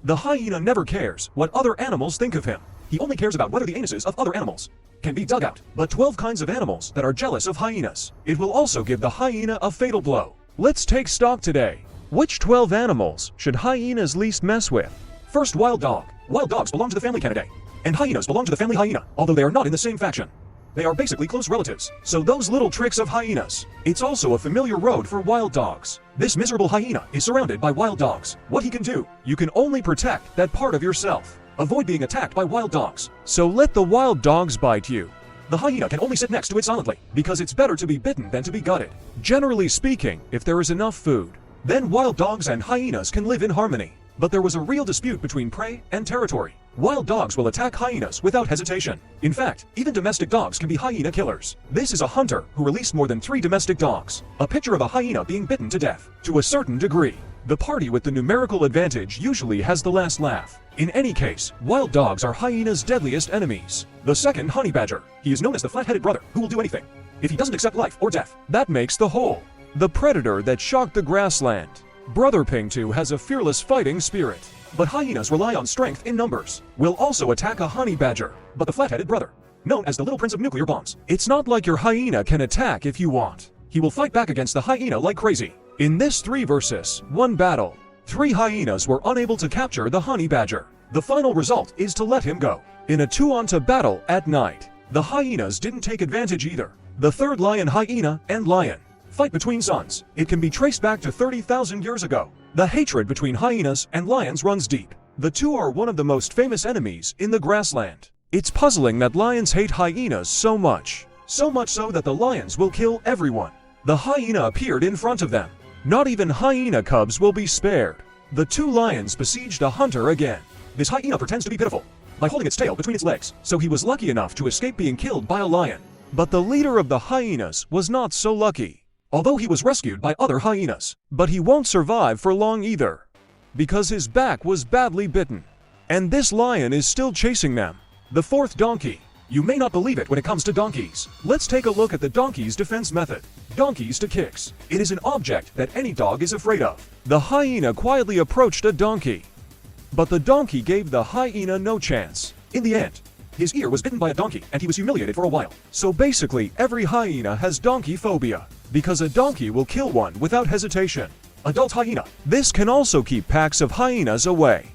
The hyena never cares what other animals think of him. He only cares about whether the anuses of other animals can be dug out. But 12 kinds of animals that are jealous of hyenas. It will also give the hyena a fatal blow. Let's take stock today. Which 12 animals should hyenas least mess with? First, wild dog. Wild dogs belong to the family Canidae, and hyenas belong to the family Hyena, although they are not in the same faction. They are basically close relatives, so those little tricks of hyenas. It's also a familiar road for wild dogs. This miserable hyena is surrounded by wild dogs. What he can do, you can only protect that part of yourself. Avoid being attacked by wild dogs. So let the wild dogs bite you. The hyena can only sit next to it silently, because it's better to be bitten than to be gutted. Generally speaking, if there is enough food, then wild dogs and hyenas can live in harmony. But there was a real dispute between prey and territory. Wild dogs will attack hyenas without hesitation. In fact, even domestic dogs can be hyena killers. This is a hunter who released more than 3 domestic dogs. A picture of a hyena being bitten to death. To a certain degree, the party with the numerical advantage usually has the last laugh. In any case, wild dogs are hyenas' deadliest enemies. The second, honey badger. He is known as the flat-headed brother, who will do anything if he doesn't accept life or death. That makes the whole. The predator that shocked the grassland. Brother Pingtu has a fearless fighting spirit, but hyenas rely on strength in numbers. Will also attack a honey badger, but the flat-headed brother, known as the little prince of nuclear bombs. It's not like your hyena can attack if you want. He will fight back against the hyena like crazy. In this 3 versus 1 battle, 3 hyenas were unable to capture the honey badger. The final result is to let him go. In a 2-on-2 battle at night, the hyenas didn't take advantage either. The third lion, hyena and lion fight between sons. It can be traced back to 30,000 years ago. The hatred between hyenas and lions runs deep. The two are one of the most famous enemies in the grassland. It's puzzling that lions hate hyenas so much so that the lions will kill everyone. The hyena appeared in front of them. Not even hyena cubs will be spared. The 2 lions besieged a hunter again. This hyena pretends to be pitiful by holding its tail between its legs, so he was lucky enough to escape being killed by a lion. But the leader of the hyenas was not so lucky. Although he was rescued by other hyenas, but he won't survive for long either, because his back was badly bitten. And this lion is still chasing them. The 4th, donkey. You may not believe it when it comes to donkeys. Let's take a look at the donkey's defense method. Donkeys to kicks. It is an object that any dog is afraid of. The hyena quietly approached a donkey, but the donkey gave the hyena no chance. In the end, his ear was bitten by a donkey and he was humiliated for a while. So basically, every hyena has donkey phobia, because a donkey will kill one without hesitation. Adult hyena. This can also keep packs of hyenas away.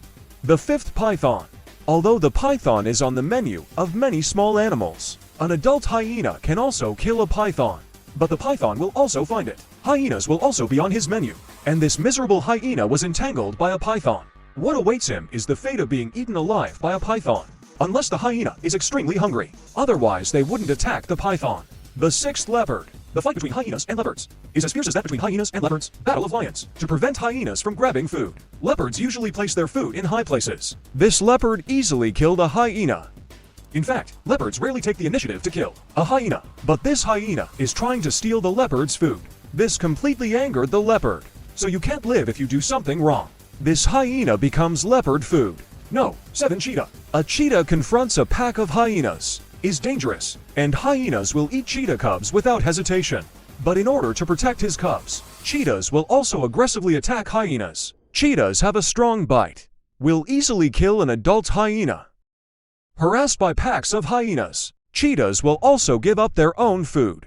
The 5th, python. Although the python is on the menu of many small animals, an adult hyena can also kill a python. But the python will also find it. Hyenas will also be on his menu. And this miserable hyena was entangled by a python. What awaits him is the fate of being eaten alive by a python. Unless the hyena is extremely hungry. Otherwise, they wouldn't attack the python. The 6th, leopard. The fight between hyenas and leopards is as fierce as that between hyenas and leopards. Battle of lions. To prevent hyenas from grabbing food, leopards usually place their food in high places. This leopard easily killed a hyena. In fact, leopards rarely take the initiative to kill a hyena, but this hyena is trying to steal the leopard's food. This completely angered the leopard. So you can't live if you do something wrong. This hyena becomes leopard food. No. 7, cheetah. A cheetah confronts a pack of hyenas, is dangerous, and hyenas will eat cheetah cubs without hesitation. But in order to protect his cubs, cheetahs will also aggressively attack hyenas. Cheetahs have a strong bite, will easily kill an adult hyena. Harassed by packs of hyenas, cheetahs will also give up their own food,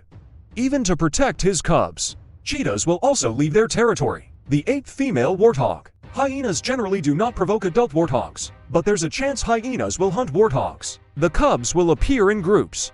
even to protect his cubs. Cheetahs will also leave their territory. The 8th, female warthog. Hyenas generally do not provoke adult warthogs, but there's a chance hyenas will hunt warthogs. The cubs will appear in groups,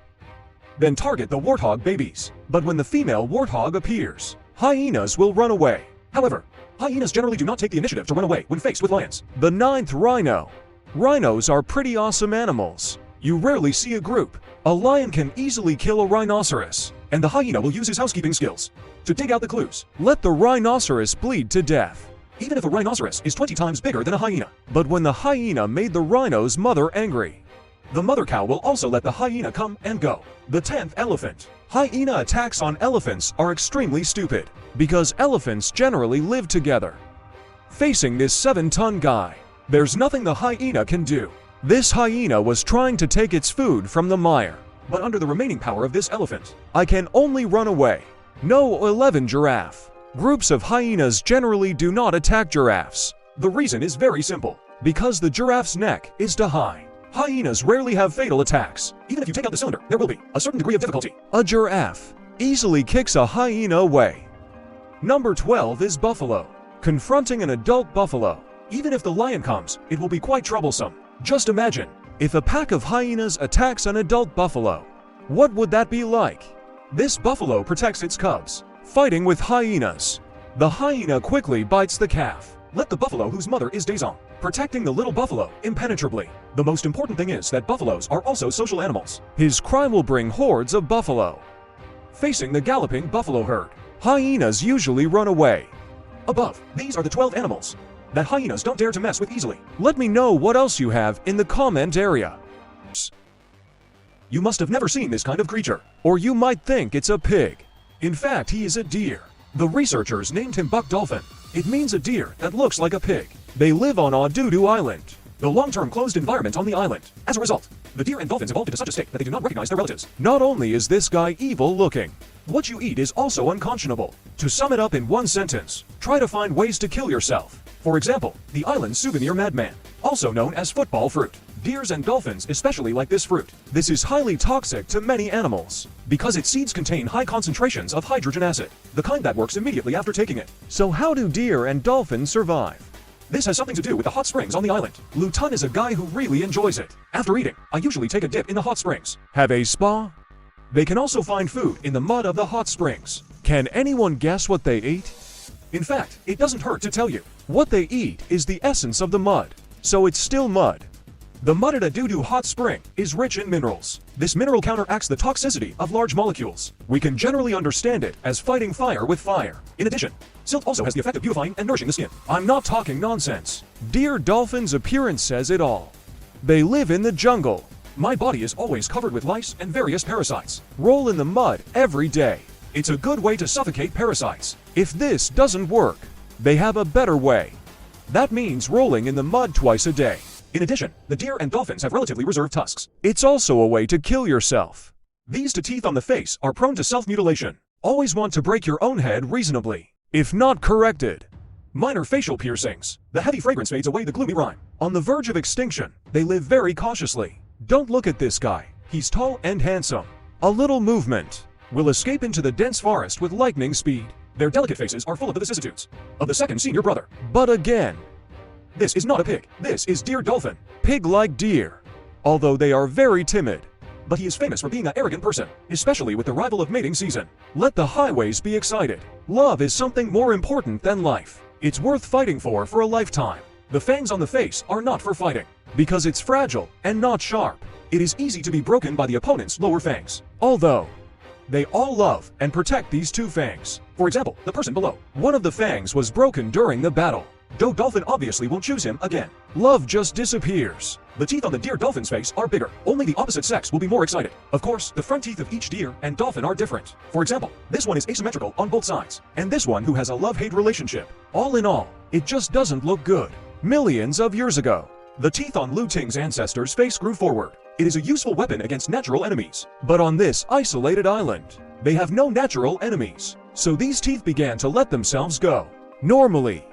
then target the warthog babies. But when the female warthog appears, hyenas will run away. However, hyenas generally do not take the initiative to run away when faced with lions. The 9th, rhino. Rhinos are pretty awesome animals. You rarely see a group. A lion can easily kill a rhinoceros, and the hyena will use his housekeeping skills to dig out the clues. Let the rhinoceros bleed to death, even if a rhinoceros is 20 times bigger than a hyena. But when the hyena made the rhino's mother angry, the mother cow will also let the hyena come and go. The 10th, elephant. Hyena attacks on elephants are extremely stupid, because elephants generally live together. Facing this 7-ton guy, there's nothing the hyena can do. This hyena was trying to take its food from the mire, but under the remaining power of this elephant, I can only run away. No. 11, giraffe. Groups of hyenas generally do not attack giraffes. The reason is very simple. Because the giraffe's neck is too high. Hyenas rarely have fatal attacks. Even if you take out the cylinder, there will be a certain degree of difficulty. A giraffe easily kicks a hyena away. Number 12 is buffalo. Confronting an adult buffalo. Even if the lion comes, it will be quite troublesome. Just imagine, if a pack of hyenas attacks an adult buffalo, what would that be like? This buffalo protects its cubs, fighting with hyenas. The hyena quickly bites the calf. Let the buffalo whose mother is Daison, protecting the little buffalo impenetrably. The most important thing is that buffaloes are also social animals. His cry will bring hordes of buffalo. Facing the galloping buffalo herd, hyenas usually run away. Above, these are the 12 animals that hyenas don't dare to mess with easily. Let me know what else you have in the comment area. You must have never seen this kind of creature, or you might think it's a pig. In fact, he is a deer. The researchers named him buck dolphin. It means a deer that looks like a pig. They live on Odudu Island, the long-term closed environment on the island. As a result, the deer and dolphins evolved into such a state that they do not recognize their relatives. Not only is this guy evil-looking, what you eat is also unconscionable. To sum it up in one sentence, try to find ways to kill yourself. For example, the island's souvenir madman, also known as football fruit. Deers and dolphins especially like this fruit. This is highly toxic to many animals because its seeds contain high concentrations of hydrogen acid, the kind that works immediately after taking it. So how do deer and dolphins survive? This has something to do with the hot springs on the island. Luton is a guy who really enjoys it. After eating, I usually take a dip in the hot springs. Have a spa? They can also find food in the mud of the hot springs. Can anyone guess what they eat? In fact, it doesn't hurt to tell you. What they eat is the essence of the mud, so it's still mud. The mud at a Odudu hot spring is rich in minerals. This mineral counteracts the toxicity of large molecules. We can generally understand it as fighting fire with fire. In addition, silt also has the effect of beautifying and nourishing the skin. I'm not talking nonsense. Deer dolphins' appearance says it all. They live in the jungle. My body is always covered with lice and various parasites. Roll in the mud every day. It's a good way to suffocate parasites. If this doesn't work, they have a better way. That means rolling in the mud twice a day. In addition, the deer and dolphins have relatively reserved tusks. It's also a way to kill yourself. These two teeth on the face are prone to self-mutilation. Always want to break your own head reasonably, if not corrected. Minor facial piercings. The heavy fragrance fades away the gloomy rhyme. On the verge of extinction, they live very cautiously. Don't look at this guy. He's tall and handsome. A little movement will escape into the dense forest with lightning speed. Their delicate faces are full of the vicissitudes of the second senior brother. But again, this is not a pig. This is deer dolphin. Pig-like deer. Although they are very timid. But he is famous for being an arrogant person, especially with the arrival of mating season. Let the highways be excited. Love is something more important than life. It's worth fighting for a lifetime. The fangs on the face are not for fighting, because it's fragile and not sharp. It is easy to be broken by the opponent's lower fangs. Although, they all love and protect these two fangs. For example, the person below. One of the fangs was broken during the battle. Doe dolphin obviously won't choose him again. Love just disappears. The teeth on the deer dolphin's face are bigger. Only the opposite sex will be more excited. Of course, the front teeth of each deer and dolphin are different. For example, this one is asymmetrical on both sides, and this one who has a love-hate relationship. All in all, it just doesn't look good. Millions of years ago, the teeth on Lu Ting's ancestors' face grew forward. It is a useful weapon against natural enemies. But on this isolated island, they have no natural enemies. So these teeth began to let themselves go. Normally,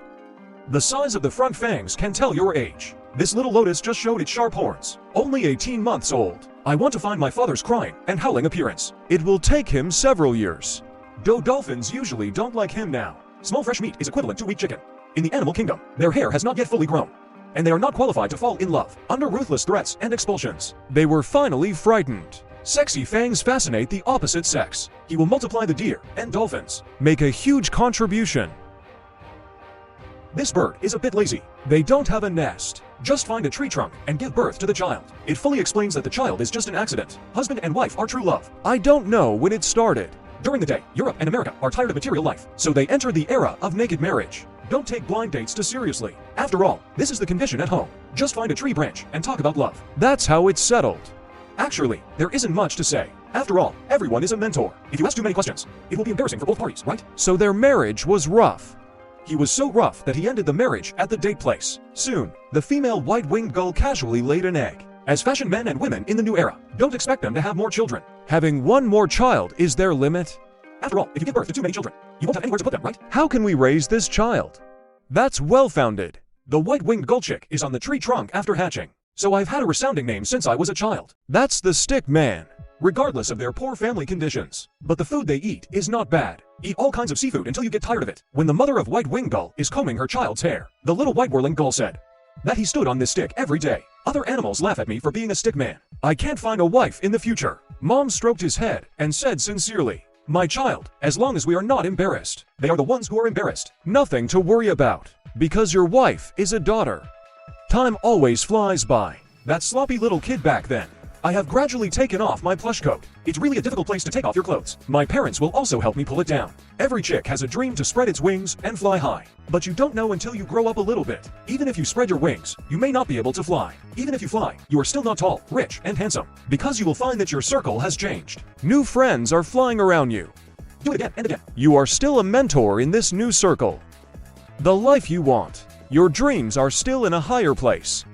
the size of the front fangs can tell your age. This little lotus just showed its sharp horns. Only 18 months old. I want to find my father's crying and howling appearance. It will take him several years. Doe dolphins usually don't like him now. Small fresh meat is equivalent to weak chicken. In the animal kingdom, their hair has not yet fully grown, and they are not qualified to fall in love under ruthless threats and expulsions. They were finally frightened. Sexy fangs fascinate the opposite sex. He will multiply the deer and dolphins, make a huge contribution. This bird is a bit lazy. They don't have a nest. Just find a tree trunk and give birth to the child. It fully explains that the child is just an accident. Husband and wife are true love. I don't know when it started. During the day, Europe and America are tired of material life, so they enter the era of naked marriage. Don't take blind dates too seriously. After all, this is the condition at home. Just find a tree branch and talk about love. That's how it's settled. Actually, there isn't much to say. After all, everyone is a mentor. If you ask too many questions, it will be embarrassing for both parties, right? So their marriage was rough. He was so rough that he ended the marriage at the date place. Soon, the female white-winged gull casually laid an egg. As fashion men and women in the new era, don't expect them to have more children. Having one more child is their limit. After all, if you give birth to too many children, you won't have anywhere to put them, right? How can we raise this child? That's well-founded. The white-winged gull chick is on the tree trunk after hatching. So I've had a resounding name since I was a child. That's the stick man. Regardless of their poor family conditions. But the food they eat is not bad. Eat all kinds of seafood until you get tired of it. When the mother of white-winged gull is combing her child's hair, the little white-whirling gull said that he stood on this stick every day. Other animals laugh at me for being a stick man. I can't find a wife in the future. Mom stroked his head and said sincerely, my child, as long as we are not embarrassed. They are the ones who are embarrassed. Nothing to worry about, because your wife is a daughter. Time always flies by. That sloppy little kid back then. I have gradually taken off my plush coat. It's really a difficult place to take off your clothes. My parents will also help me pull it down. Every chick has a dream to spread its wings and fly high. But you don't know until you grow up a little bit. Even if you spread your wings, you may not be able to fly. Even if you fly, you are still not tall, rich, and handsome. Because you will find that your circle has changed. New friends are flying around you. Do it again and again. You are still a mentor in this new circle. The life you want. Your dreams are still in a higher place.